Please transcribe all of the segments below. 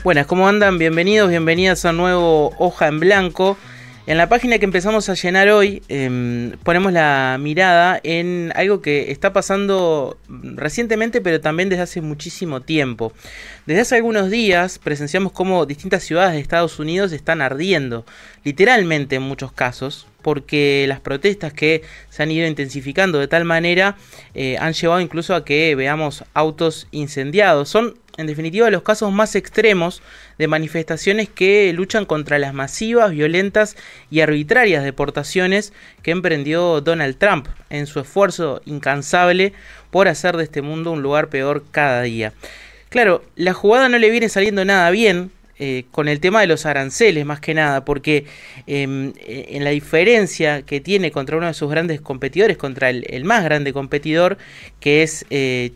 Buenas, ¿cómo andan? Bienvenidos, bienvenidas a un nuevo Hoja en Blanco. En la página que empezamos a llenar hoy, ponemos la mirada en algo que está pasando recientemente, pero también desde hace muchísimo tiempo. Desde hace algunos días presenciamos cómo distintas ciudades de Estados Unidos están ardiendo, literalmente en muchos casos, porque las protestas que se han ido intensificando de tal manera han llevado incluso a que veamos autos incendiados. Son, en definitiva, los casos más extremos de manifestaciones que luchan contra las masivas, violentas y arbitrarias deportaciones que emprendió Donald Trump en su esfuerzo incansable por hacer de este mundo un lugar peor cada día. Claro, la jugada no le viene saliendo nada bien con el tema de los aranceles, más que nada, porque en la diferencia que tiene contra uno de sus grandes competidores, contra el más grande competidor, que es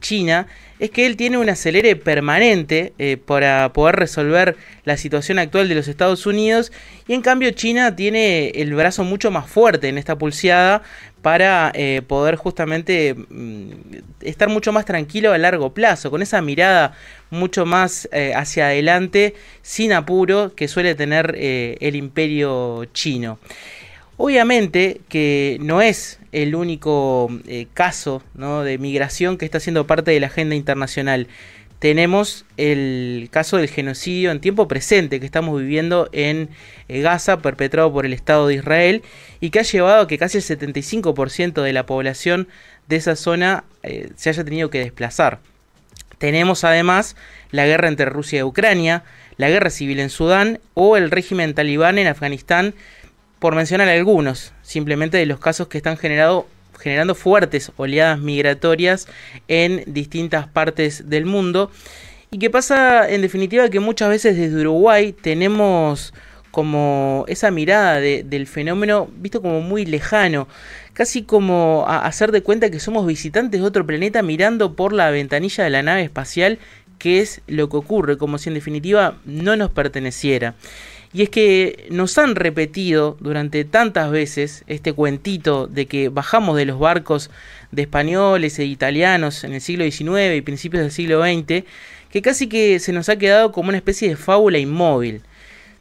China, es que él tiene un acelere permanente para poder resolver la situación actual de los Estados Unidos, y en cambio China tiene el brazo mucho más fuerte en esta pulseada para poder justamente estar mucho más tranquilo a largo plazo, con esa mirada mucho más hacia adelante, sin apuro, que suele tener el imperio chino. Obviamente que no es el único caso, ¿no?, de migración que está siendo parte de la agenda internacional. Tenemos el caso del genocidio en tiempo presente que estamos viviendo en Gaza, perpetrado por el Estado de Israel, y que ha llevado a que casi el 75% de la población de esa zona se haya tenido que desplazar. Tenemos además la guerra entre Rusia y Ucrania, la guerra civil en Sudán o el régimen talibán en Afganistán, por mencionar algunos, simplemente de los casos que están generando fuertes oleadas migratorias en distintas partes del mundo. Y que pasa, en definitiva, que muchas veces desde Uruguay tenemos como esa mirada del fenómeno visto como muy lejano, casi como a hacer de cuenta que somos visitantes de otro planeta mirando por la ventanilla de la nave espacial, que es lo que ocurre, como si en definitiva no nos perteneciera. Y es que nos han repetido durante tantas veces este cuentito de que bajamos de los barcos de españoles e italianos en el siglo XIX y principios del siglo XX, que casi que se nos ha quedado como una especie de fábula inmóvil.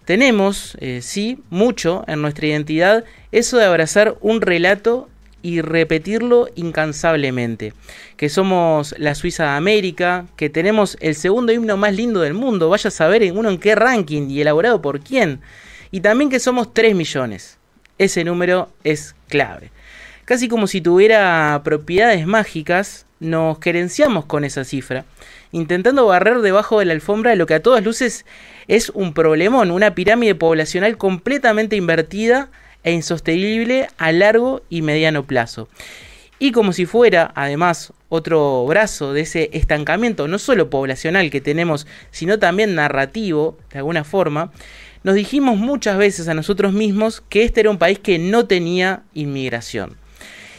Tenemos, sí, mucho en nuestra identidad eso de abrazar un relato y repetirlo incansablemente, que somos la Suiza de América, que tenemos el segundo himno más lindo del mundo, vaya a saber en qué ranking y elaborado por quién, y también que somos 3 millones, ese número es clave. Casi como si tuviera propiedades mágicas, nos querenciamos con esa cifra, intentando barrer debajo de la alfombra lo que a todas luces es un problemón, una pirámide poblacional completamente invertida e insostenible a largo y mediano plazo. Y como si fuera, además, otro brazo de ese estancamiento, no solo poblacional que tenemos, sino también narrativo, de alguna forma, nos dijimos muchas veces a nosotros mismos que este era un país que no tenía inmigración.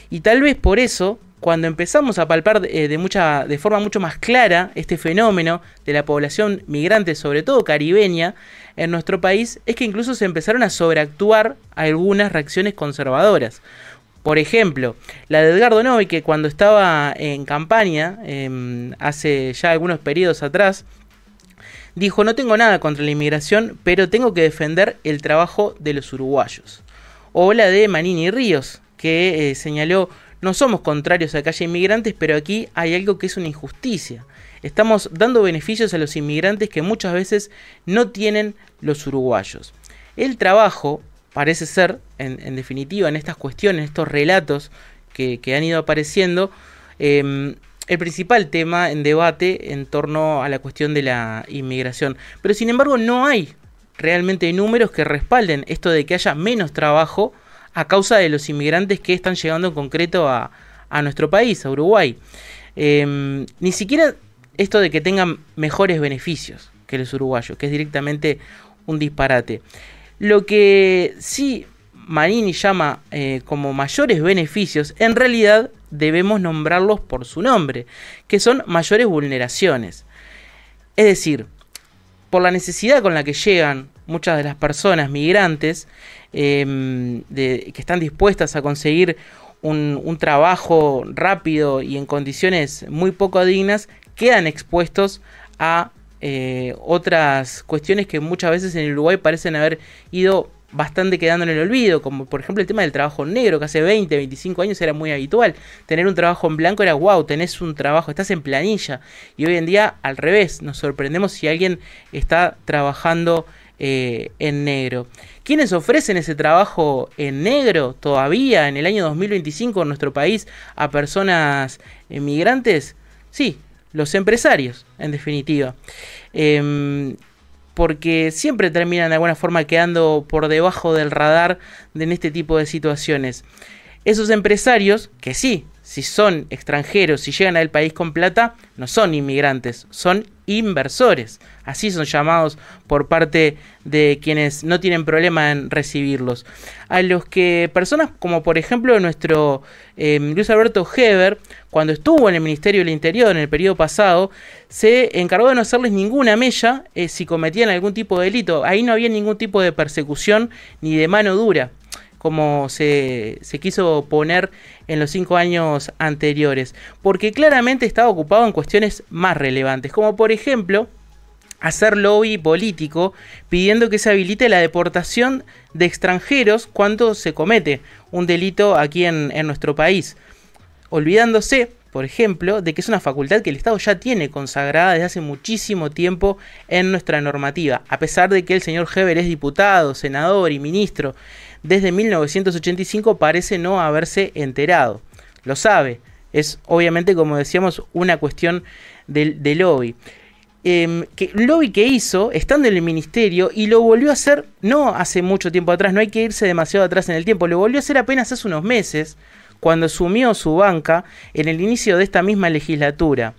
Y tal vez por eso, cuando empezamos a palpar de forma mucho más clara este fenómeno de la población migrante, sobre todo caribeña, en nuestro país, es que incluso se empezaron a sobreactuar algunas reacciones conservadoras. Por ejemplo, la de Edgardo Novi, que cuando estaba en campaña, hace ya algunos periodos atrás, dijo: no tengo nada contra la inmigración, pero tengo que defender el trabajo de los uruguayos. O la de Manini Ríos, que señaló: no somos contrarios a que haya inmigrantes, pero aquí hay algo que es una injusticia. Estamos dando beneficios a los inmigrantes que muchas veces no tienen los uruguayos. El trabajo parece ser, en definitiva, en estas cuestiones, estos relatos que han ido apareciendo, el principal tema en debate en torno a la cuestión de la inmigración. Pero sin embargo no hay realmente números que respalden esto de que haya menos trabajo a causa de los inmigrantes que están llegando en concreto a nuestro país, a Uruguay. Ni siquiera esto de que tengan mejores beneficios que los uruguayos, que es directamente un disparate. Lo que sí Manini llama como mayores beneficios, en realidad debemos nombrarlos por su nombre, que son mayores vulneraciones. Es decir, por la necesidad con la que llegan muchas de las personas migrantes que están dispuestas a conseguir un trabajo rápido y en condiciones muy poco dignas, quedan expuestos a otras cuestiones que muchas veces en Uruguay parecen haber ido bastante quedando en el olvido, como por ejemplo el tema del trabajo negro, que hace 20, 25 años era muy habitual. Tener un trabajo en blanco era wow, tenés un trabajo, estás en planilla. Y hoy en día al revés, nos sorprendemos si alguien está trabajando en negro. ¿Quiénes ofrecen ese trabajo en negro todavía en el año 2025 en nuestro país a personas migrantes? Sí, los empresarios, en definitiva. Porque siempre terminan de alguna forma quedando por debajo del radar en este tipo de situaciones. Esos empresarios, que sí, si son extranjeros, si llegan al país con plata, no son inmigrantes, son inversores. Así son llamados por parte de quienes no tienen problema en recibirlos. A los que personas como por ejemplo nuestro Luis Alberto Heber, cuando estuvo en el Ministerio del Interior en el periodo pasado, se encargó de no hacerles ninguna mella si cometían algún tipo de delito. Ahí no había ningún tipo de persecución ni de mano dura, como se quiso poner en los 5 años anteriores, porque claramente estaba ocupado en cuestiones más relevantes, como por ejemplo hacer lobby político pidiendo que se habilite la deportación de extranjeros cuando se comete un delito aquí en nuestro país, olvidándose, por ejemplo, de que es una facultad que el Estado ya tiene consagrada desde hace muchísimo tiempo en nuestra normativa, a pesar de que el señor Heber es diputado, senador y ministro desde 1985, parece no haberse enterado. Lo sabe, es obviamente, como decíamos, una cuestión de lobby. Lobby que hizo estando en el ministerio y lo volvió a hacer no hace mucho tiempo atrás, no hay que irse demasiado atrás en el tiempo, lo volvió a hacer apenas hace unos meses, cuando asumió su banca en el inicio de esta misma legislatura.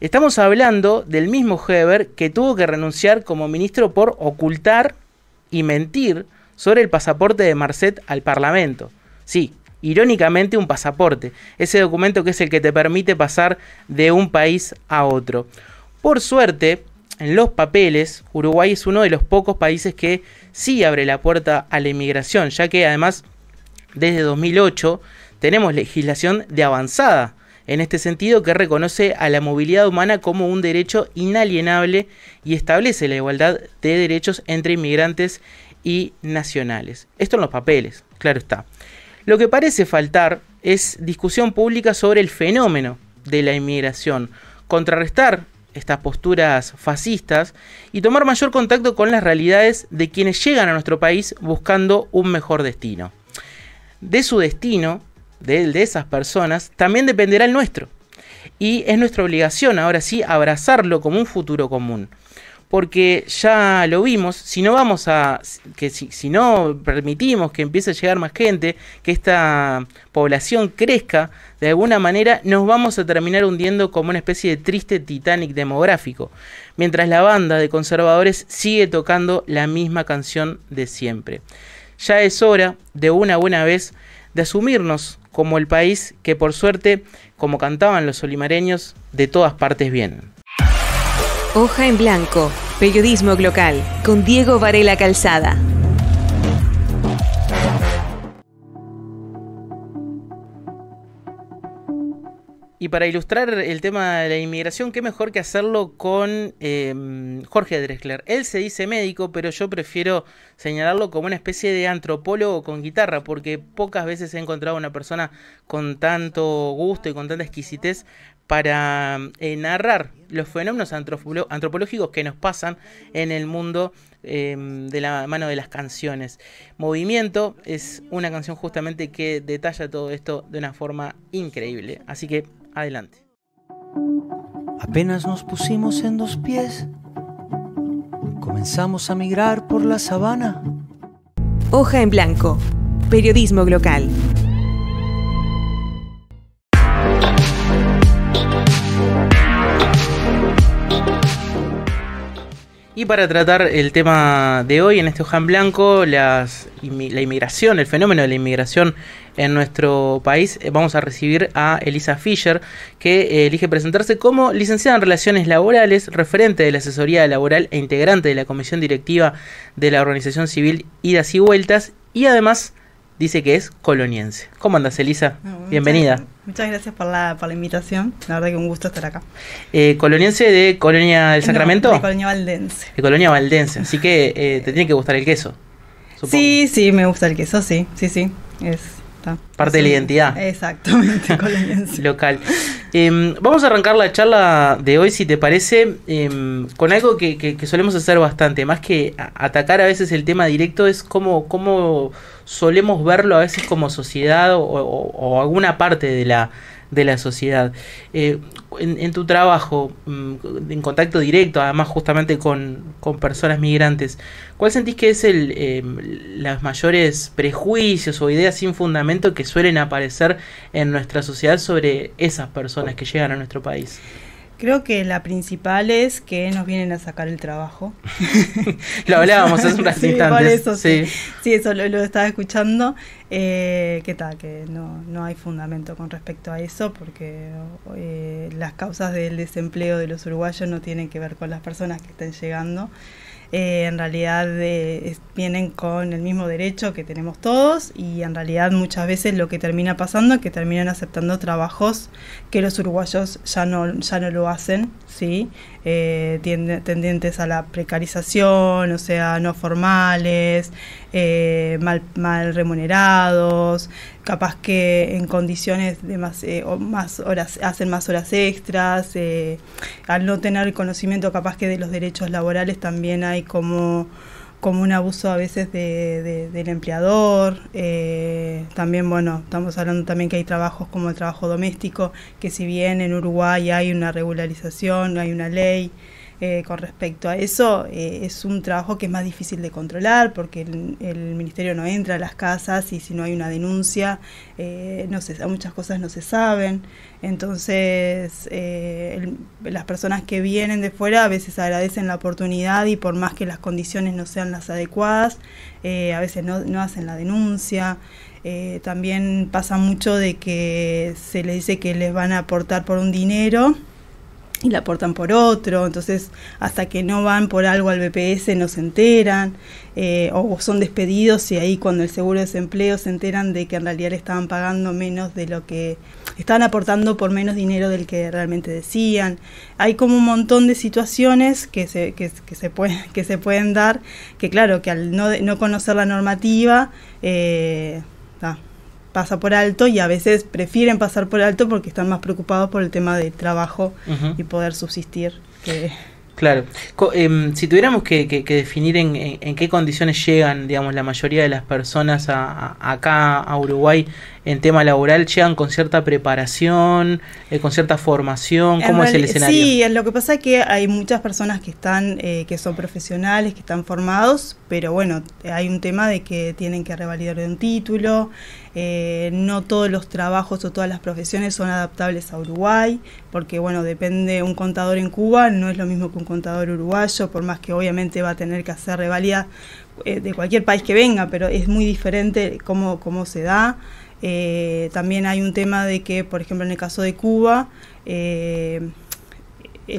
Estamos hablando del mismo Heber que tuvo que renunciar como ministro por ocultar y mentir sobre el pasaporte de Marcet al Parlamento. Sí, irónicamente un pasaporte, ese documento que es el que te permite pasar de un país a otro. Por suerte, en los papeles, Uruguay es uno de los pocos países que sí abre la puerta a la inmigración, ya que además desde 2008 tenemos legislación de avanzada en este sentido que reconoce a la movilidad humana como un derecho inalienable y establece la igualdad de derechos entre inmigrantes y nacionales. Esto en los papeles, claro está. Lo que parece faltar es discusión pública sobre el fenómeno de la inmigración, contrarrestar estas posturas fascistas y tomar mayor contacto con las realidades de quienes llegan a nuestro país buscando un mejor destino. De su destino, de esas personas, también dependerá el nuestro. Y es nuestra obligación, ahora sí, abrazarlo como un futuro común. Porque ya lo vimos, si no permitimos que empiece a llegar más gente, que esta población crezca, de alguna manera nos vamos a terminar hundiendo como una especie de triste Titanic demográfico, mientras la banda de conservadores sigue tocando la misma canción de siempre. Ya es hora, de una buena vez, de asumirnos como el país que por suerte, como cantaban los solimareños, de todas partes vienen. Hoja en Blanco, periodismo local, con Diego Varela Calzada. Y para ilustrar el tema de la inmigración, qué mejor que hacerlo con Jorge Drexler. Él se dice médico, pero yo prefiero señalarlo como una especie de antropólogo con guitarra, porque pocas veces he encontrado una persona con tanto gusto y con tanta exquisitez para narrar los fenómenos antropológicos que nos pasan en el mundo de la mano de las canciones. Movimiento es una canción justamente que detalla todo esto de una forma increíble, así que adelante. Apenas nos pusimos en dos pies, comenzamos a migrar por la sabana. Hoja en Blanco, periodismo local. Y para tratar el tema de hoy en este Hoja en Blanco, la inmigración, el fenómeno de la inmigración en nuestro país, vamos a recibir a Elisa Fischer, que elige presentarse como licenciada en Relaciones Laborales, referente de la asesoría laboral e integrante de la comisión directiva de la organización civil Idas y Vueltas, y además dice que es coloniense. ¿Cómo andas, Elisa? Bienvenida. Muchas gracias por la invitación. La verdad que un gusto estar acá. ¿Coloniense de Colonia del Sacramento? No, de Colonia Valdense. De Colonia Valdense. Así que te tiene que gustar el queso, supongo. Sí, me gusta el queso, sí. Parte de la identidad. Exactamente, coloniense. Local. Vamos a arrancar la charla de hoy, si te parece, con algo que solemos hacer bastante. Más que atacar a veces el tema directo, es cómo solemos verlo a veces como sociedad o alguna parte de la sociedad. En tu trabajo, en contacto directo, además justamente con personas migrantes, ¿cuál sentís que es los mayores prejuicios o ideas sin fundamento que suelen aparecer en nuestra sociedad sobre esas personas que llegan a nuestro país? Creo que la principal es que nos vienen a sacar el trabajo. Lo hablábamos hace unos instantes. Por eso, sí, eso lo estaba escuchando. Que no hay fundamento con respecto a eso, porque las causas del desempleo de los uruguayos no tienen que ver con las personas que están llegando. En realidad vienen con el mismo derecho que tenemos todos, y en realidad muchas veces lo que termina pasando es que terminan aceptando trabajos que los uruguayos ya no lo hacen, ¿sí? Tendientes a la precarización, o sea, no formales, mal remunerados, capaz que en condiciones de más horas, hacen más horas extras, al no tener conocimiento capaz que de los derechos laborales también hay como un abuso a veces del empleador. También, estamos hablando también que hay trabajos como el trabajo doméstico, que si bien en Uruguay hay una regularización, hay una ley con respecto a eso, es un trabajo que es más difícil de controlar, porque el ministerio no entra a las casas, y si no hay una denuncia, muchas cosas no se saben. Entonces las personas que vienen de fuera a veces agradecen la oportunidad, y por más que las condiciones no sean las adecuadas, a veces no hacen la denuncia. También pasa mucho de que se les dice que les van a aportar por un dinero y la aportan por otro, entonces hasta que no van por algo al BPS no se enteran, o son despedidos, y ahí cuando el seguro de desempleo se enteran de que en realidad le estaban pagando menos de lo que estaban aportando, por menos dinero del que realmente decían. Hay como un montón de situaciones que se pueden dar, que claro, que al no conocer la normativa pasa por alto, y a veces prefieren pasar por alto porque están más preocupados por el tema del trabajo y poder subsistir. Claro. Si tuviéramos que definir en qué condiciones llegan, digamos, la mayoría de las personas acá a Uruguay en tema laboral, ¿llegan con cierta preparación, con cierta formación? ¿Cómo es el escenario? Sí, lo que pasa es que hay muchas personas que están que son profesionales, que están formados, pero bueno, hay un tema de que tienen que revalidar un título. No todos los trabajos o todas las profesiones son adaptables a Uruguay, porque bueno, depende, un contador en Cuba no es lo mismo que un contador uruguayo, por más que obviamente va a tener que hacer revalida de cualquier país que venga, pero es muy diferente cómo se da. También hay un tema de que, por ejemplo, en el caso de Cuba, el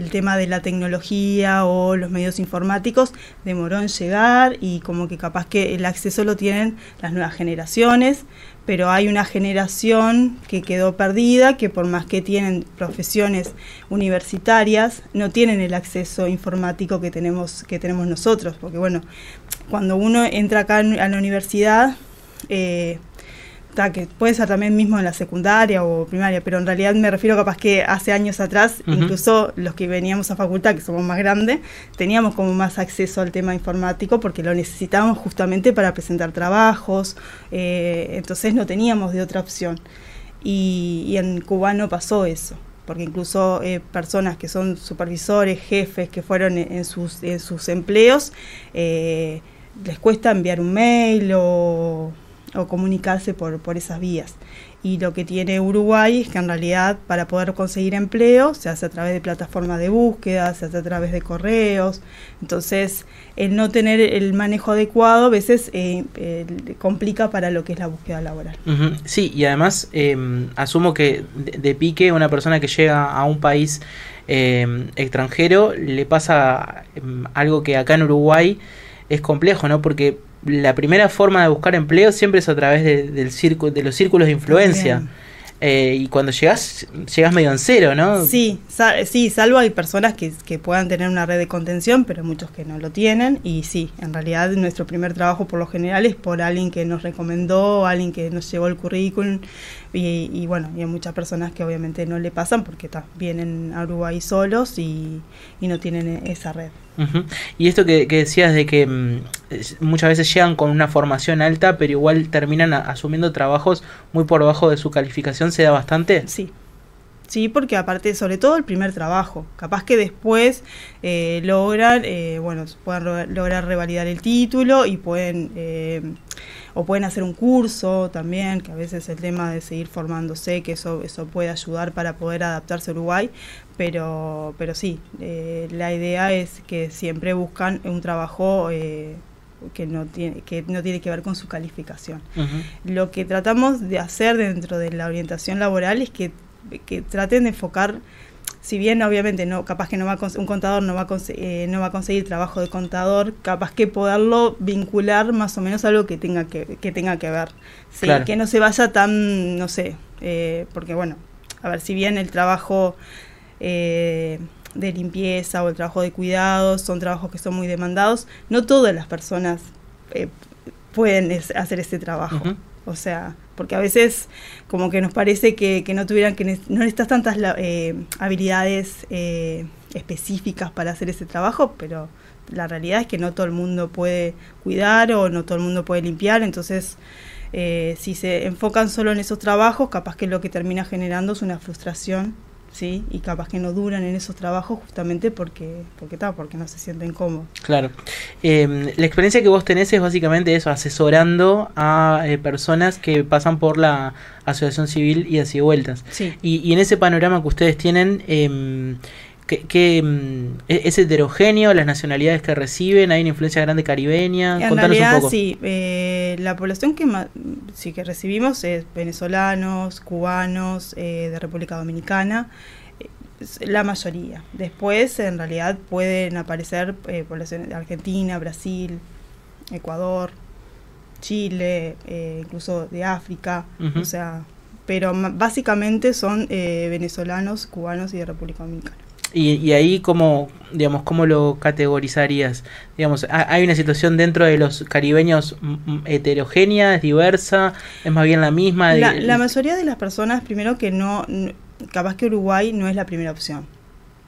tema de la tecnología o los medios informáticos demoró en llegar, y como que capaz que el acceso lo tienen las nuevas generaciones, pero hay una generación que quedó perdida, que por más que tienen profesiones universitarias, no tienen el acceso informático que tenemos nosotros, porque bueno, cuando uno entra acá a la universidad, que puede ser también mismo en la secundaria o primaria, pero en realidad me refiero capaz que hace años atrás, incluso los que veníamos a facultad, que somos más grandes, teníamos como más acceso al tema informático porque lo necesitábamos justamente para presentar trabajos, entonces no teníamos de otra opción. Y en Cuba no pasó eso, porque incluso personas que son supervisores, jefes, que fueron en sus empleos, les cuesta enviar un mail o comunicarse por esas vías. Y lo que tiene Uruguay es que en realidad para poder conseguir empleo se hace a través de plataformas de búsqueda, se hace a través de correos. Entonces, el no tener el manejo adecuado a veces complica para lo que es la búsqueda laboral. Uh-huh. Sí, y además asumo que de pique una persona que llega a un país extranjero le pasa algo que acá en Uruguay es complejo, ¿no? Porque la primera forma de buscar empleo siempre es a través de los círculos de influencia. Y cuando llegas medio en cero, ¿no? Sí, salvo hay personas que puedan tener una red de contención, pero muchos que no lo tienen. Y sí, en realidad nuestro primer trabajo por lo general es por alguien que nos recomendó, alguien que nos llevó el currículum. Y bueno, y hay muchas personas que obviamente no le pasan porque vienen a Uruguay solos y no tienen esa red. Uh-huh. Y esto que decías de que muchas veces llegan con una formación alta, pero igual terminan asumiendo trabajos muy por debajo de su calificación, ¿se da bastante? Sí, porque aparte, sobre todo el primer trabajo, capaz que después pueden lograr revalidar el título y pueden hacer un curso también, que a veces el tema de seguir formándose, que eso puede ayudar para poder adaptarse a Uruguay, pero sí, la idea es que siempre buscan un trabajo que no tiene que ver con su calificación. Uh-huh. Lo que tratamos de hacer dentro de la orientación laboral es que traten de enfocar, si bien obviamente capaz que un contador no va a conseguir trabajo de contador, capaz que poderlo vincular más o menos a algo que tenga que ver, ¿sí? Claro. Que no se vaya tan, no sé, porque bueno, a ver, si bien el trabajo de limpieza o el trabajo de cuidados son trabajos que son muy demandados, no todas las personas pueden hacer ese trabajo. Uh-huh. O sea, porque a veces como que nos parece que no necesitas tantas habilidades específicas para hacer ese trabajo, pero la realidad es que no todo el mundo puede cuidar o no todo el mundo puede limpiar. Entonces, si se enfocan solo en esos trabajos, capaz que lo que termina generando es una frustración, ¿sí? Y capaz que no duran en esos trabajos justamente porque no se sienten cómodos. Claro. La experiencia que vos tenés es básicamente eso, asesorando a personas que pasan por la asociación civil y así vueltas. Sí. Y en ese panorama que ustedes tienen, ¿es heterogéneo las nacionalidades que reciben? ¿Hay una influencia grande caribeña? En Contanos realidad, un poco. Sí. La población que recibimos es venezolanos, cubanos, de República Dominicana, la mayoría. Después, en realidad, pueden aparecer poblaciones de Argentina, Brasil, Ecuador, Chile, incluso de África, uh-huh. O sea, pero básicamente son venezolanos, cubanos y de República Dominicana. Y ahí, ¿cómo lo categorizarías? Digamos, ¿hay una situación dentro de los caribeños heterogénea, es diversa, es más bien la misma? La mayoría de las personas, primero que no, capaz que Uruguay no es la primera opción,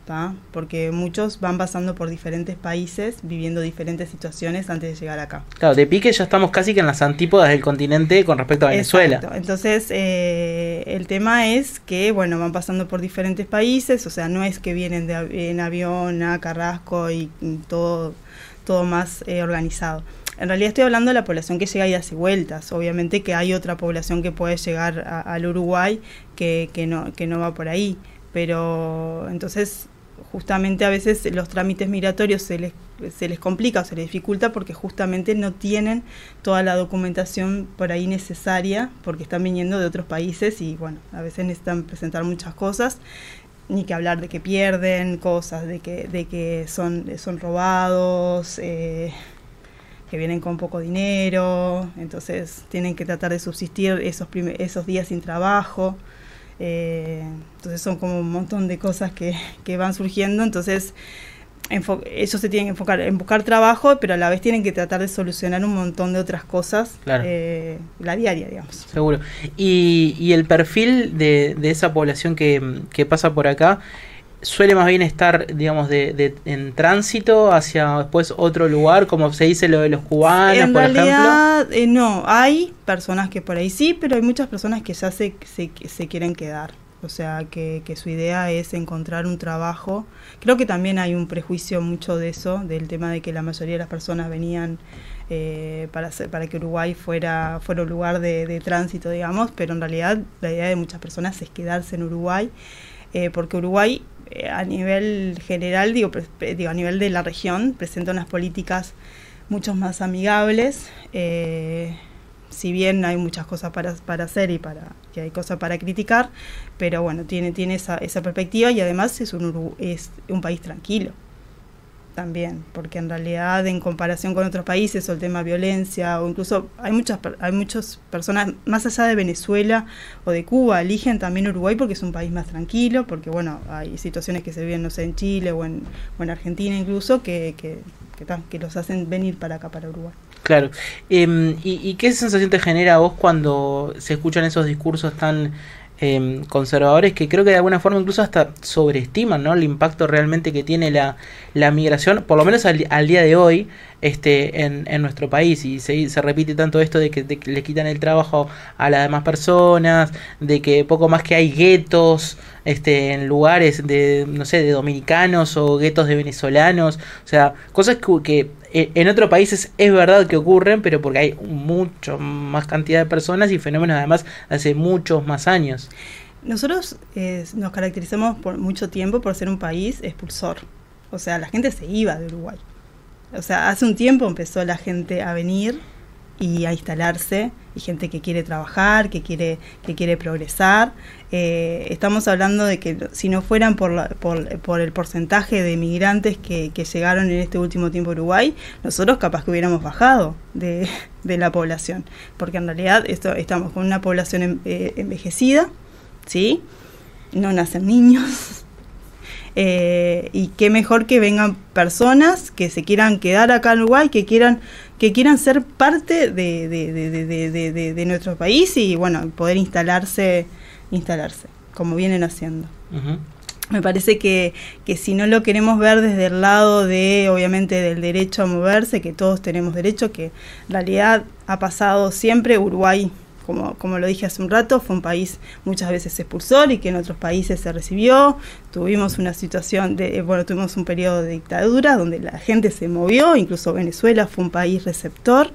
¿tá? Porque muchos van pasando por diferentes países, viviendo diferentes situaciones antes de llegar acá. Claro, de pique ya estamos casi que en las antípodas del continente con respecto a Venezuela. Exacto. Entonces, el tema es que, bueno, van pasando por diferentes países, o sea, no es que vienen en avión a Carrasco y todo más organizado. En realidad estoy hablando de la población que llega y hace vueltas. Obviamente que hay otra población que puede llegar al Uruguay que no va por ahí. Pero entonces justamente a veces los trámites migratorios se les complica o se les dificulta porque justamente no tienen toda la documentación por ahí necesaria porque están viniendo de otros países y bueno, a veces necesitan presentar muchas cosas, ni que hablar de que pierden cosas, de que son robados, que vienen con poco dinero, entonces tienen que tratar de subsistir esos días sin trabajo. Entonces son como un montón de cosas que van surgiendo, entonces ellos se tienen que enfocar en buscar trabajo, pero a la vez tienen que tratar de solucionar un montón de otras cosas, claro. La diaria, digamos. Seguro. Y el perfil de esa población que pasa por acá suele más bien estar, digamos, en tránsito hacia después otro lugar, como se dice lo de los cubanos, por ejemplo. En realidad, no, hay personas que por ahí sí, pero hay muchas personas que ya se quieren quedar. o sea, que su idea es encontrar un trabajo. Creo que también hay un prejuicio mucho de eso, del tema de que la mayoría de las personas venían para que Uruguay fuera un lugar de tránsito, digamos, pero en realidad la idea de muchas personas es quedarse en Uruguay, porque Uruguay a nivel general, digo, a nivel de la región, presenta unas políticas mucho más amigables, si bien hay muchas cosas para hacer y hay cosas para criticar, pero bueno, tiene esa perspectiva, y además es un país tranquilo también, porque en realidad en comparación con otros países, o el tema violencia, o incluso hay muchas personas más allá de Venezuela o de Cuba, eligen también Uruguay porque es un país más tranquilo, porque bueno, hay situaciones que se viven, no sé, en Chile o en Argentina incluso, que los hacen venir para acá, para Uruguay. Claro. ¿Y qué sensación te genera a vos cuando se escuchan esos discursos tan conservadores, que creo que de alguna forma incluso hasta sobreestiman, ¿no?, el impacto realmente que tiene la migración, por lo menos al día de hoy, en nuestro país? Y se repite tanto esto de que le quitan el trabajo a las demás personas, de que poco más que hay guetos en lugares de, no sé, de dominicanos, o guetos de venezolanos, o sea, cosas que en otros países es verdad que ocurren, pero porque hay mucho más cantidad de personas y fenómenos además hace muchos más años. Nosotros nos caracterizamos por mucho tiempo por ser un país expulsor, o sea, la gente se iba de Uruguay. O sea, hace un tiempo empezó la gente a venir y a instalarse, y gente que quiere trabajar, que quiere progresar. Estamos hablando de que si no fueran por el porcentaje de migrantes que llegaron en este último tiempo a Uruguay, nosotros capaz que hubiéramos bajado de la población, porque en realidad estamos con una población envejecida, ¿sí? No nacen niños. Y qué mejor que vengan personas que se quieran quedar acá en Uruguay, que quieran ser parte de nuestro país, y bueno, poder instalarse como vienen haciendo. Uh-huh. Me parece que si no lo queremos ver desde el lado de, obviamente, del derecho a moverse, que todos tenemos derecho, que en realidad ha pasado siempre. Uruguay, como lo dije hace un rato, fue un país muchas veces expulsor, y que en otros países se recibió. Tuvimos una situación tuvimos un periodo de dictadura donde la gente se movió, incluso Venezuela fue un país receptor.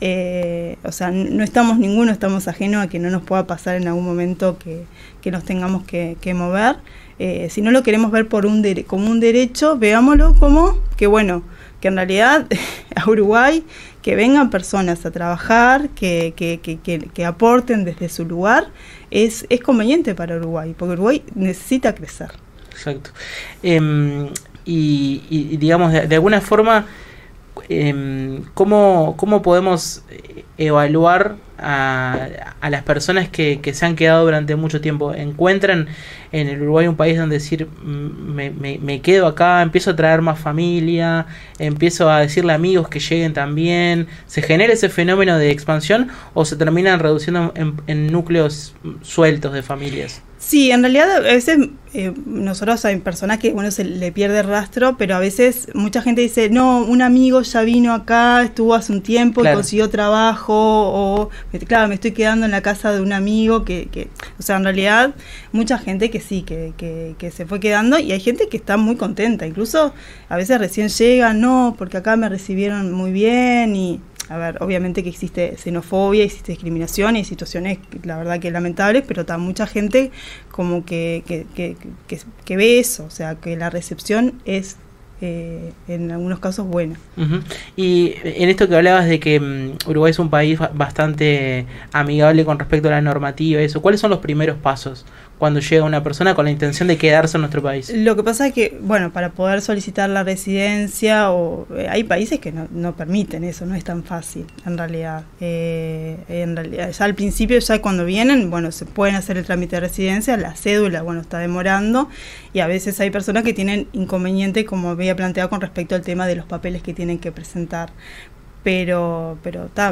O sea, ninguno estamos ajenos a que no nos pueda pasar en algún momento que nos tengamos que mover. Si no lo queremos ver como un derecho, veámoslo como que en realidad a Uruguay, que vengan personas a trabajar, que aporten desde su lugar, es conveniente para Uruguay, porque Uruguay necesita crecer. Exacto. Y digamos, de alguna forma, ¿cómo podemos evaluar a las personas que se han quedado durante mucho tiempo? ¿Encuentran en el Uruguay un país donde decir, me quedo acá, empiezo a traer más familia, empiezo a decirle a amigos que lleguen también? ¿Se genera ese fenómeno de expansión, o se terminan reduciendo en núcleos sueltos de familias? Sí, en realidad a veces nosotros hay personas que se le pierde el rastro, pero a veces mucha gente dice, no, un amigo ya vino acá, estuvo hace un tiempo, claro, y consiguió trabajo, o claro, me estoy quedando en la casa de un amigo o sea, en realidad mucha gente que sí, que se fue quedando, y hay gente que está muy contenta, incluso a veces recién llegan, no, porque acá me recibieron muy bien. Y a ver, obviamente que existe xenofobia, existe discriminación, y situaciones, la verdad, que lamentables, pero está mucha gente como que ve eso, o sea, que la recepción es en algunos casos buena. Uh-huh. Y en esto que hablabas de que Uruguay es un país bastante amigable con respecto a la normativa, eso, ¿cuáles son los primeros pasos cuando llega una persona con la intención de quedarse en nuestro país? Lo que pasa es que, para poder solicitar la residencia, hay países que no permiten eso, no es tan fácil, en realidad. Ya al principio, ya cuando vienen, se pueden hacer el trámite de residencia, la cédula, está demorando, y a veces hay personas que tienen inconveniente, como había planteado, con respecto al tema de los papeles que tienen que presentar. Pero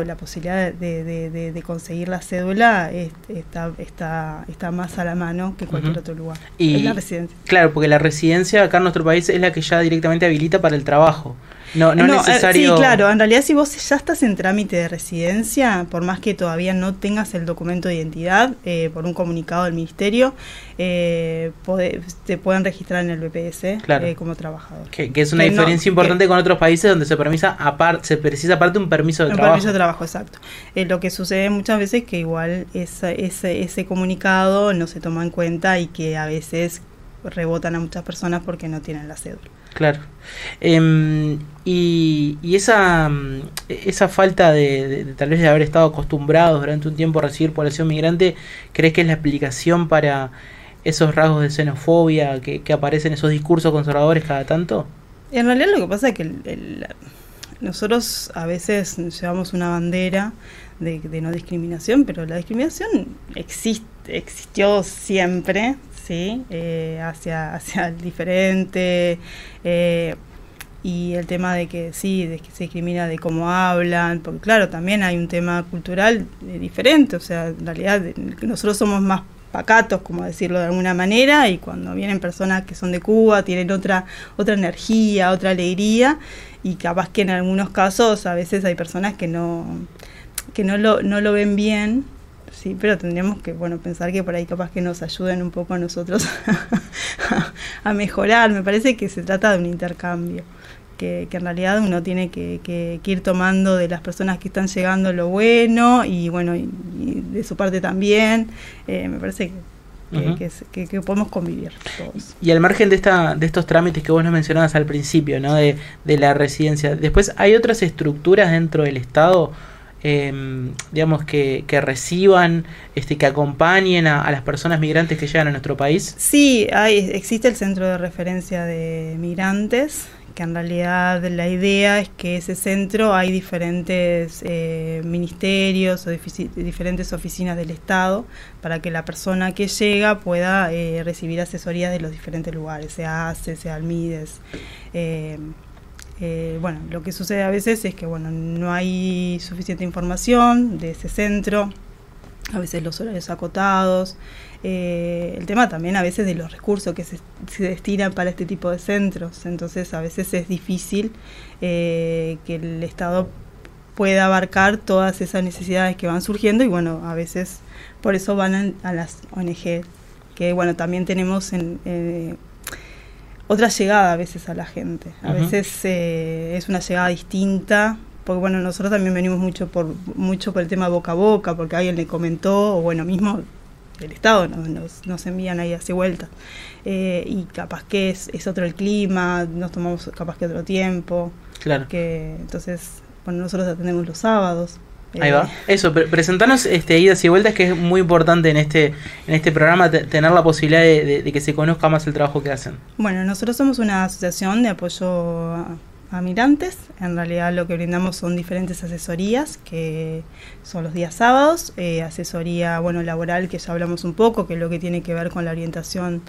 la posibilidad de conseguir la cédula está más a la mano que cualquier uh-huh. otro lugar. Y es la residencia. Claro, porque la residencia acá en nuestro país es la que ya directamente habilita para el trabajo. No necesario. Sí, claro, en realidad si vos ya estás en trámite de residencia, por más que todavía no tengas el documento de identidad, por un comunicado del ministerio, te pueden registrar en el BPS como trabajador. Que es una diferencia importante con otros países donde se precisa aparte un permiso de trabajo. Un permiso de trabajo, exacto. Lo que sucede muchas veces es que igual ese comunicado no se toma en cuenta y que a veces rebotan a muchas personas porque no tienen la cédula. Claro. Y esa falta de tal vez de haber estado acostumbrados durante un tiempo a recibir población migrante, ¿crees que es la explicación para esos rasgos de xenofobia que aparecen esos discursos conservadores cada tanto? En realidad lo que pasa es que nosotros a veces llevamos una bandera de no discriminación, pero la discriminación existió siempre, ¿sí? Hacia el diferente, y el tema de que se discrimina de cómo hablan, porque claro, también hay un tema cultural diferente, o sea, en realidad nosotros somos más pacatos, como decirlo de alguna manera, y cuando vienen personas que son de Cuba tienen otra energía, otra alegría, y capaz que en algunos casos a veces hay personas que no lo ven bien, sí, pero tendríamos que pensar que por ahí capaz que nos ayuden un poco a nosotros a mejorar. Me parece que se trata de un intercambio, que en realidad uno tiene que ir tomando de las personas que están llegando lo bueno y de su parte también. Me parece que podemos convivir todos. Y al margen de estos trámites que vos nos mencionabas al principio, ¿no? de la residencia, después hay otras estructuras dentro del Estado, digamos que reciban, que acompañen a las personas migrantes que llegan a nuestro país. Sí, existe el Centro de Referencia de Migrantes, que en realidad la idea es que ese centro hay diferentes ministerios o diferentes oficinas del Estado para que la persona que llega pueda recibir asesorías de los diferentes lugares, sea ACE, sea Almides. Lo que sucede a veces es que no hay suficiente información de ese centro, a veces los horarios acotados, el tema también a veces de los recursos que se destinan para este tipo de centros, entonces a veces es difícil que el Estado pueda abarcar todas esas necesidades que van surgiendo y a veces por eso van a las ONG, que también tenemos otra llegada a veces a la gente, a veces es una llegada distinta, porque nosotros también venimos mucho por el tema boca a boca, porque alguien le comentó, o mismo el Estado nos envían ahí hacia vuelta, y capaz que es otro el clima, nos tomamos capaz que otro tiempo, claro. Entonces nosotros atendemos los sábados. Ahí va. Eso, presentanos idas y vueltas, que es muy importante en este programa tener la posibilidad de que se conozca más el trabajo que hacen. Bueno, nosotros somos una asociación de apoyo a migrantes. En realidad lo que brindamos son diferentes asesorías, que son los días sábados, asesoría laboral, que ya hablamos un poco, que es lo que tiene que ver con la orientación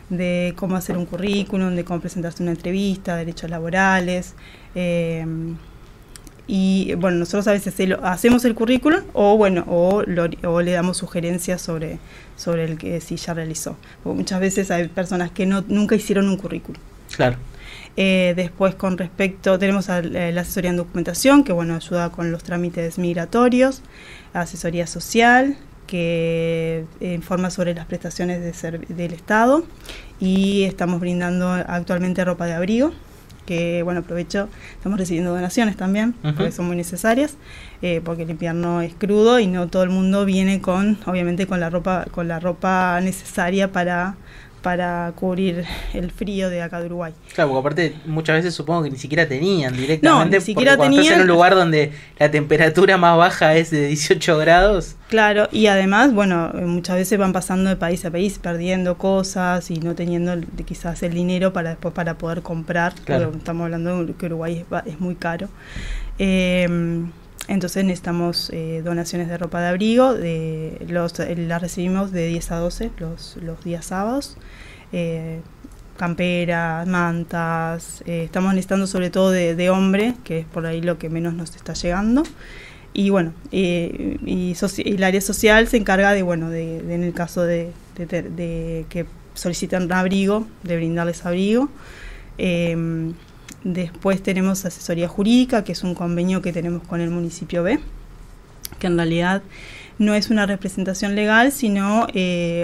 de cómo hacer un currículum, de cómo presentarse una entrevista, derechos laborales, y nosotros a veces hacemos el currículum o le damos sugerencias sobre el que sí ya realizó, porque muchas veces hay personas que nunca hicieron un currículum. Claro. Después con respecto tenemos la asesoría en documentación, que ayuda con los trámites migratorios, asesoría social, que informa sobre las prestaciones del Estado, y estamos brindando actualmente ropa de abrigo, que aprovecho, estamos recibiendo donaciones también, porque son muy necesarias, porque el invierno es crudo y no todo el mundo viene obviamente con la ropa necesaria para cubrir el frío de acá de Uruguay. Claro, porque aparte muchas veces supongo que ni siquiera tenían directamente, ni siquiera porque cuando tenían, estás en un lugar donde la temperatura más baja es de 18 grados. Claro, y además, muchas veces van pasando de país a país, perdiendo cosas y no teniendo quizás el dinero para poder comprar. Claro. Porque estamos hablando de que Uruguay es muy caro. Entonces necesitamos donaciones de ropa de abrigo, las recibimos de 10 a 12 los días sábados, camperas, mantas, estamos necesitando sobre todo de hombre, que es por ahí lo que menos nos está llegando, y el área social se encarga de en el caso de que solicitan abrigo, de brindarles abrigo, Después tenemos asesoría jurídica, que es un convenio que tenemos con el municipio B, que en realidad no es una representación legal, sino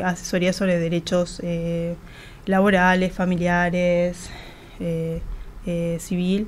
asesoría sobre derechos laborales, familiares, civil.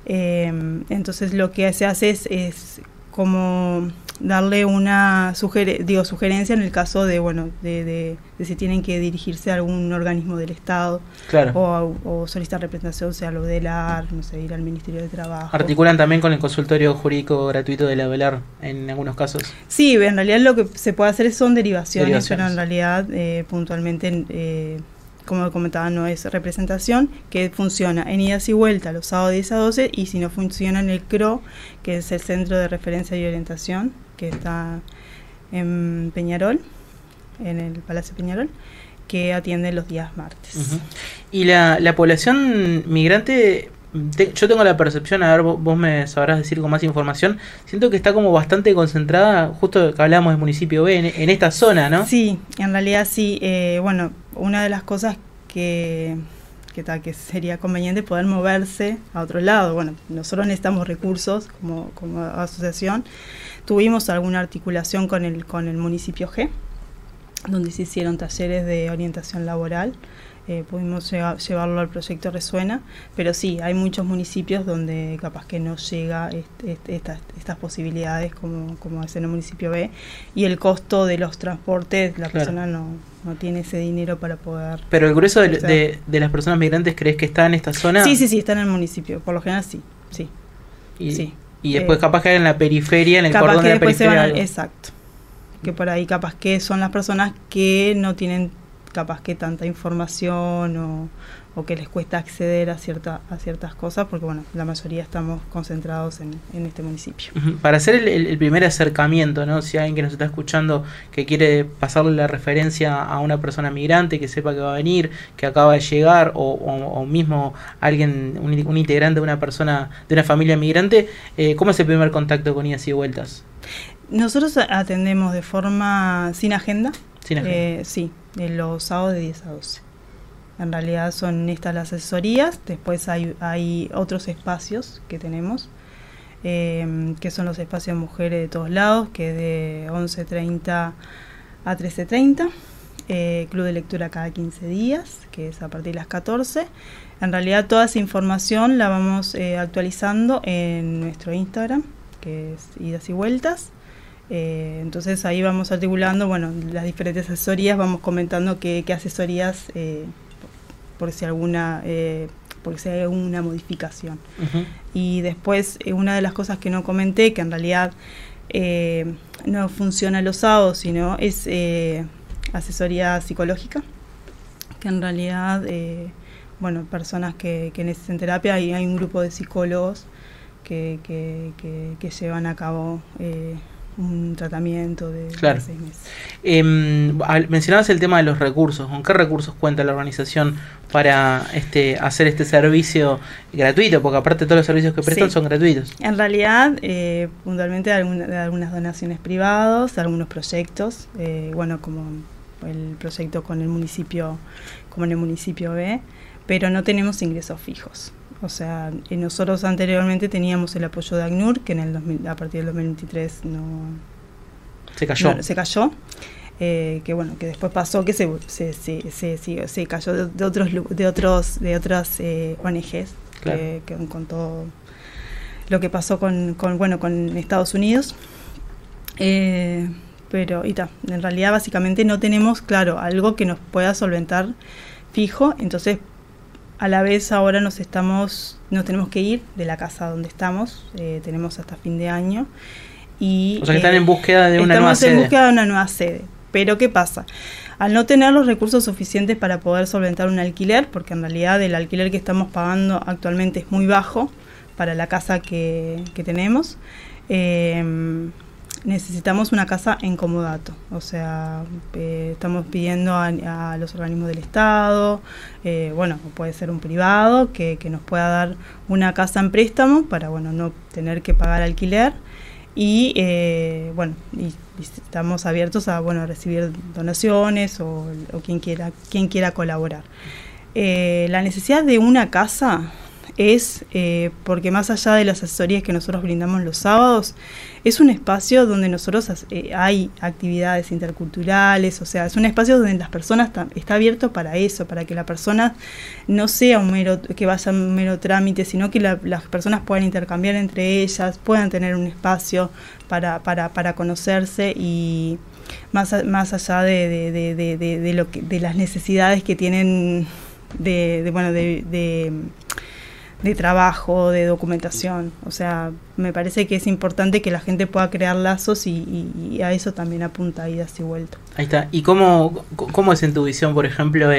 Entonces lo que se hace es como darle una sugerencia en el caso de si tienen que dirigirse a algún organismo del Estado, claro, o solicitar representación, sea lo del AR, no sé, ir al Ministerio de Trabajo. ¿Articulan también con el consultorio jurídico gratuito de la VELAR en algunos casos? Sí, en realidad lo que se puede hacer son derivaciones. Pero en realidad puntualmente, como comentaba, no es representación, que funciona en idas y vueltas los sábados 10 a 12, y si no funciona en el CRO, que es el Centro de Referencia y Orientación, que está en Peñarol, en el Palacio Peñarol, que atiende los días martes. Uh-huh. Y la población migrante, yo tengo la percepción, a ver, vos me sabrás decir con más información, siento que está como bastante concentrada, justo que hablábamos del municipio B, en esta zona, ¿no? Sí, en realidad sí. Bueno, una de las cosas que sería conveniente poder moverse a otro lado. Bueno, nosotros necesitamos recursos como asociación. Tuvimos alguna articulación con el municipio G, donde se hicieron talleres de orientación laboral. Pudimos llevarlo al proyecto Resuena, pero sí, hay muchos municipios donde capaz que no llega estas posibilidades como es en el municipio B, y el costo de los transportes, la persona no tiene ese dinero para poder... Pero el grueso de las personas migrantes, ¿crees que está en esta zona? Sí, está en el municipio, por lo general sí. Y después capaz que hay en la periferia, en el cordón de la periferia. Exacto, que por ahí capaz que son las personas que no tienen capaz que tanta información o que les cuesta acceder a ciertas cosas, porque bueno, la mayoría estamos concentrados en este municipio. Para hacer el primer acercamiento, ¿no? Si hay alguien que nos está escuchando que quiere pasarle la referencia a una persona migrante, que sepa que va a venir, que acaba de llegar, o mismo alguien, un integrante de una persona, de una familia migrante, ¿cómo es el primer contacto con idas y vueltas? Nosotros atendemos de forma sin agenda. Sin agenda. Sí, los sábados de 10 a 12. En realidad son estas las asesorías. Después hay otros espacios que tenemos, que son los espacios de mujeres de todos lados, que es de 11:30 a 13:30. Club de lectura cada 15 días, que es a partir de las 14. En realidad toda esa información la vamos actualizando en nuestro Instagram, que es Idas y Vueltas. Entonces ahí vamos articulando, las diferentes asesorías, vamos comentando qué asesorías, por si hay alguna modificación. Uh-huh. Y después, una de las cosas que no comenté, que en realidad no funciona los sábados, sino es asesoría psicológica, que en realidad, personas que necesiten terapia, hay un grupo de psicólogos que llevan a cabo un tratamiento de 6 meses. Mencionabas el tema de los recursos. ¿Con qué recursos cuenta la organización para hacer este servicio gratuito? Porque aparte todos los servicios que prestan son gratuitos. En realidad, puntualmente de algunas donaciones privadas, de algunos proyectos, como el proyecto con el municipio, como en el municipio B, pero no tenemos ingresos fijos. O sea, nosotros anteriormente teníamos el apoyo de ACNUR, que a partir del 2023 se cayó. Se cayó. Que después pasó que se cayó de otras ONGs, claro, que con todo lo que pasó con Estados Unidos. Pero en realidad básicamente no tenemos, claro, algo que nos pueda solventar fijo. Entonces, a la vez ahora nos tenemos que ir de la casa donde estamos, tenemos hasta fin de año. O sea que están en búsqueda de una nueva sede. Estamos en búsqueda de una nueva sede. Pero ¿qué pasa? Al no tener los recursos suficientes para poder solventar un alquiler, porque en realidad el alquiler que estamos pagando actualmente es muy bajo para la casa que tenemos, necesitamos una casa en comodato. O sea, estamos pidiendo a los organismos del Estado, puede ser un privado, que nos pueda dar una casa en préstamo para no tener que pagar alquiler. Y estamos abiertos a recibir donaciones o quien quiera colaborar. La necesidad de una casa es, porque más allá de las asesorías que nosotros brindamos los sábados, es un espacio donde nosotros hay actividades interculturales, o sea, es un espacio donde las personas está abierto para eso, para que la persona no sea que vaya a un mero trámite, sino que las personas puedan intercambiar entre ellas, puedan tener un espacio para conocerse y más allá de lo que, de las necesidades que tienen de trabajo, de documentación. O sea, me parece que es importante que la gente pueda crear lazos y a eso también apunta Idas y Vueltas. Ahí está. ¿Y cómo es en tu visión, por ejemplo,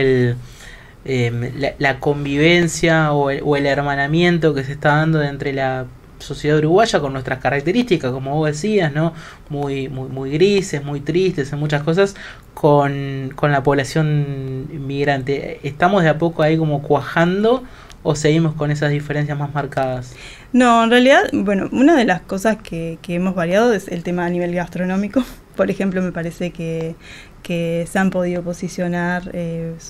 la convivencia o el hermanamiento que se está dando entre la sociedad uruguaya con nuestras características, como vos decías, ¿no? Muy grises, muy tristes en muchas cosas, con la población migrante? ¿Estamos de a poco ahí como cuajando o seguimos con esas diferencias más marcadas? No, en realidad, bueno, una de las cosas que hemos variado es el tema a nivel gastronómico. Por ejemplo, me parece que se han podido posicionar,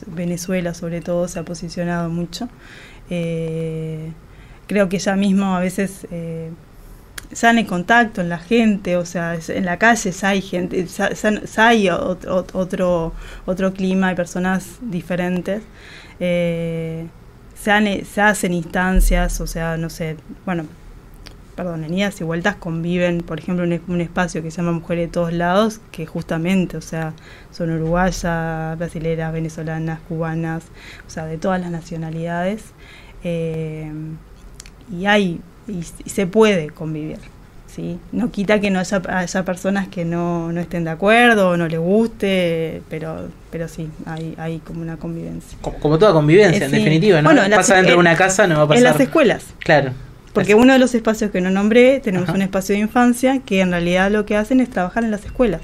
Venezuela sobre todo se ha posicionado mucho. Creo que ya mismo a veces están en contacto en la gente, o sea, en la calle ya hay gente, ya hay otro clima, hay personas diferentes. Se hacen instancias, o sea, no sé, en Idas y Vueltas conviven, por ejemplo, un espacio que se llama Mujeres de Todos Lados, que justamente, o sea, son uruguayas, brasileras, venezolanas, cubanas, o sea, de todas las nacionalidades, y se puede convivir, ¿sí? No quita que no haya personas que no estén de acuerdo o no les guste, pero sí, hay como una convivencia. Como toda convivencia, en definitiva, ¿no? Bueno, pasa dentro de una casa, no va a pasar. En las escuelas. Claro. Porque uno de los espacios que no nombré, tenemos un espacio de infancia que en realidad lo que hacen es trabajar en las escuelas.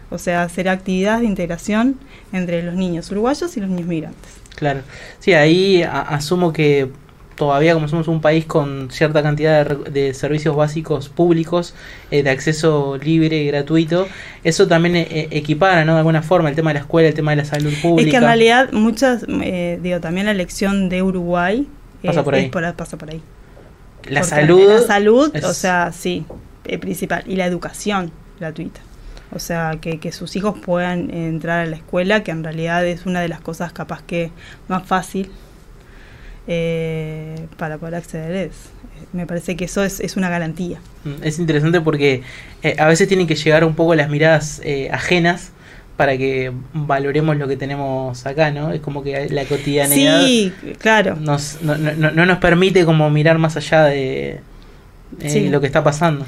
O sea, hacer actividades de integración entre los niños uruguayos y los niños migrantes. Claro. Sí, ahí asumo que todavía, como somos un país con cierta cantidad de servicios básicos públicos, de acceso libre y gratuito, eso también equipara, ¿no? De alguna forma, el tema de la escuela, el tema de la salud pública. Es que en realidad también la elección de Uruguay pasa por ahí. Pasa por ahí. La salud es... o sea, sí, principal. Y la educación gratuita. O sea, que sus hijos puedan entrar a la escuela, que en realidad es una de las cosas capaz que más fácil para poder acceder. Me parece que eso es una garantía. Es interesante porque a veces tienen que llegar un poco las miradas ajenas para que valoremos lo que tenemos acá, ¿no? Es como que la cotidianidad, sí, claro, no nos permite como mirar más allá de lo que está pasando.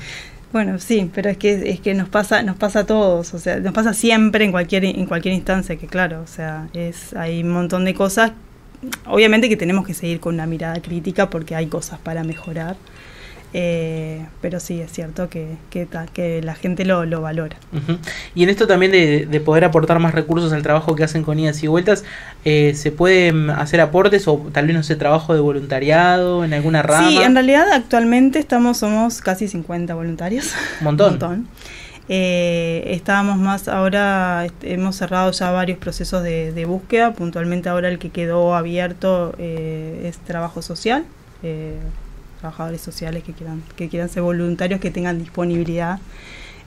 Bueno, sí, pero es que nos pasa a todos, o sea, nos pasa siempre en cualquier instancia, que claro, o sea, hay un montón de cosas. Obviamente que tenemos que seguir con una mirada crítica porque hay cosas para mejorar, pero sí, es cierto que la gente lo valora. Uh-huh. Y en esto también de poder aportar más recursos al trabajo que hacen con Idas y Vueltas, ¿se pueden hacer aportes o tal vez, no sé, trabajo de voluntariado en alguna rama? Sí, en realidad actualmente somos casi 50 voluntarios. Un montón. Estábamos más ahora, hemos cerrado ya varios procesos de búsqueda. Puntualmente ahora el que quedó abierto es trabajo social, trabajadores sociales que quieran ser voluntarios, que tengan disponibilidad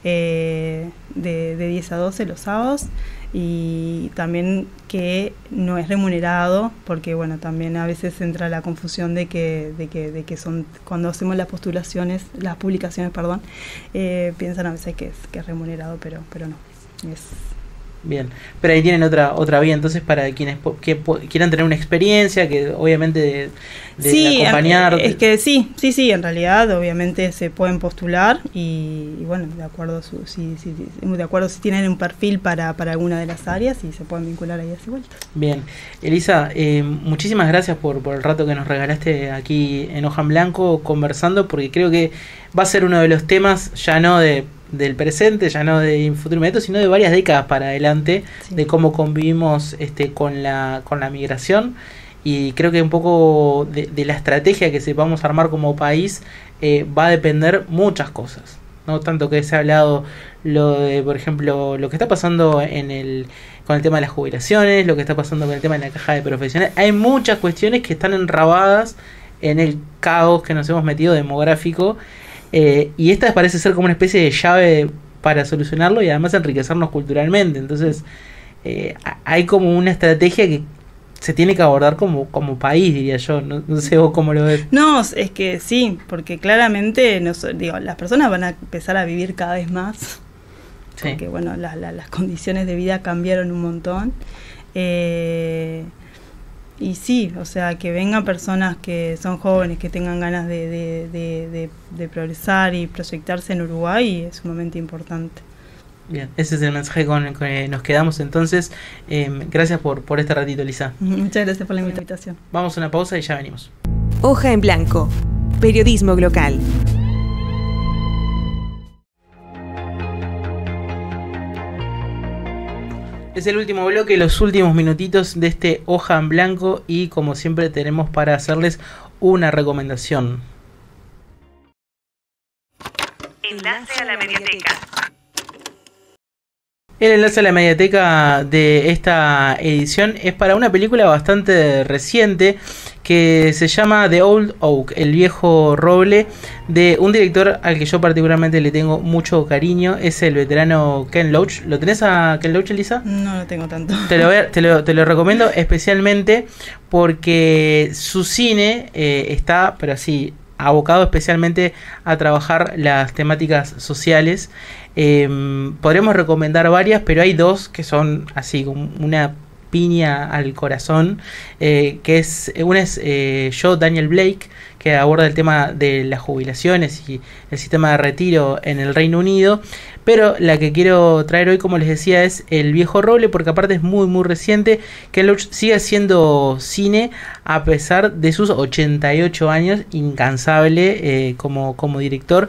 de 10 a 12 los sábados, y también que no es remunerado, porque bueno, también a veces entra la confusión de que son, cuando hacemos las publicaciones, piensan a veces que es remunerado, pero no, es... Bien, pero ahí tienen otra vía entonces para quienes quieran tener una experiencia, que obviamente de acompañar. Es que sí, en realidad obviamente se pueden postular y bueno, de acuerdo si tienen un perfil para alguna de las áreas, y se pueden vincular a Idas y Vueltas. Bien, Elisa, muchísimas gracias por el rato que nos regalaste aquí en Hoja en Blanco conversando, porque creo que va a ser uno de los temas ya no del presente, ya no de futuro inmediato, sino de varias décadas para adelante, sí, de cómo convivimos con la migración, y creo que un poco de la estrategia que sepamos armar como país va a depender muchas cosas, no tanto que se ha hablado por ejemplo, lo que está pasando con el tema de las jubilaciones, lo que está pasando con el tema de la caja de profesionales. Hay muchas cuestiones que están enrabadas en el caos que nos hemos metido demográfico, y esta parece ser como una especie de llave para solucionarlo y además enriquecernos culturalmente. Entonces hay como una estrategia que se tiene que abordar como país, diría yo. No sé vos cómo lo ves. No, es que sí, porque claramente las personas van a empezar a vivir cada vez más, sí, porque bueno, las condiciones de vida cambiaron un montón. Y sí, o sea, que vengan personas que son jóvenes, que tengan ganas de progresar y proyectarse en Uruguay es sumamente importante. Bien, ese es el mensaje con el que nos quedamos entonces. Gracias por este ratito, Lisa. Muchas gracias por la invitación. Vamos a una pausa y ya venimos. Hoja en Blanco, periodismo local. Es el último bloque, los últimos minutitos de este Hoja en Blanco, y como siempre tenemos para hacerles una recomendación. Enlace a la Mediateca. El enlace a la Mediateca de esta edición es para una película bastante reciente que se llama The Old Oak, El Viejo Roble, de un director al que yo particularmente le tengo mucho cariño. Es el veterano Ken Loach. ¿Lo tenés a Ken Loach, Elisa? No lo tengo tanto. Te lo recomiendo especialmente porque su cine está, pero así, abocado especialmente a trabajar las temáticas sociales. Podremos recomendar varias, pero hay dos que son así como una piña al corazón, una es Yo, Daniel Blake, que aborda el tema de las jubilaciones y el sistema de retiro en el Reino Unido, pero la que quiero traer hoy, como les decía, es El Viejo Roble, porque aparte es muy muy reciente. Ken Loach sigue haciendo cine a pesar de sus 88 años, incansable como director,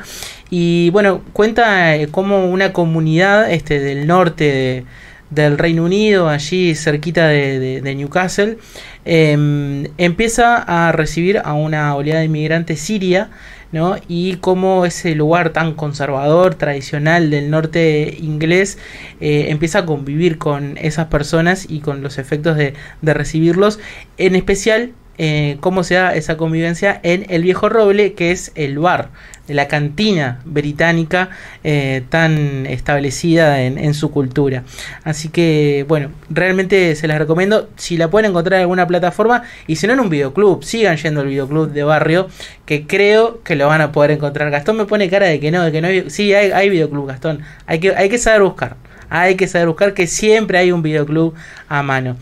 y bueno, cuenta como una comunidad del norte del Reino Unido, allí cerquita de Newcastle, empieza a recibir a una oleada de inmigrantes siria, ¿no? Y como ese lugar tan conservador, tradicional del norte inglés, empieza a convivir con esas personas y con los efectos de recibirlos, en especial cómo se da esa convivencia en El Viejo Roble, que es el bar, la cantina británica tan establecida en su cultura. Así que bueno, realmente se las recomiendo. Si la pueden encontrar en alguna plataforma, y si no en un videoclub, sigan yendo al videoclub de barrio, que creo que lo van a poder encontrar. Gastón me pone cara de que no hay. Sí, hay videoclub, Gastón. Hay que saber buscar. Hay que saber buscar, que siempre hay un videoclub a mano.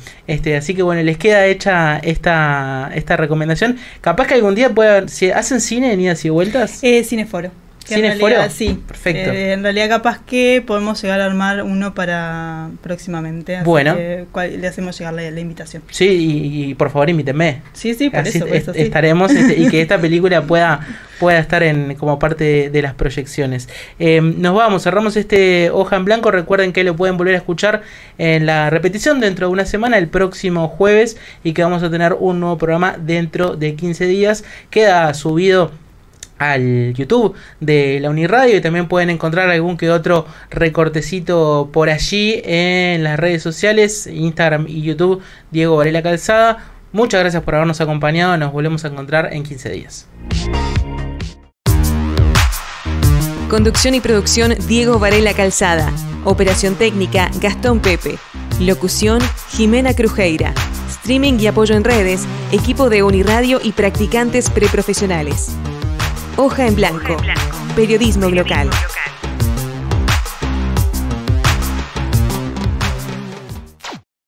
Así que bueno, les queda hecha esta recomendación. Capaz que algún día puedan, si hacen cine en idas y vueltas. Cineforo. ¿Cineforo? Sí. Perfecto. En realidad capaz que podemos llegar a armar uno para próximamente. Así bueno. Que, le hacemos llegar la invitación. Sí, y por favor invítenme. Sí, por así eso sí. Estaremos y que esta película pueda estar como parte de las proyecciones. Nos vamos, cerramos este Hoja en Blanco. Recuerden que lo pueden volver a escuchar en la repetición dentro de una semana, el próximo jueves, y que vamos a tener un nuevo programa dentro de 15 días. Queda subido al YouTube de la Uniradio, y también pueden encontrar algún que otro recortecito por allí en las redes sociales, Instagram y YouTube, Diego Varela Calzada. Muchas gracias por habernos acompañado. Nos volvemos a encontrar en 15 días. Conducción y producción, Diego Varela Calzada. Operación técnica, Gastón Pepe. Locución, Jimena Crujeira. Streaming y apoyo en redes, equipo de Uniradio y practicantes preprofesionales. Hoja en Blanco, periodismo local.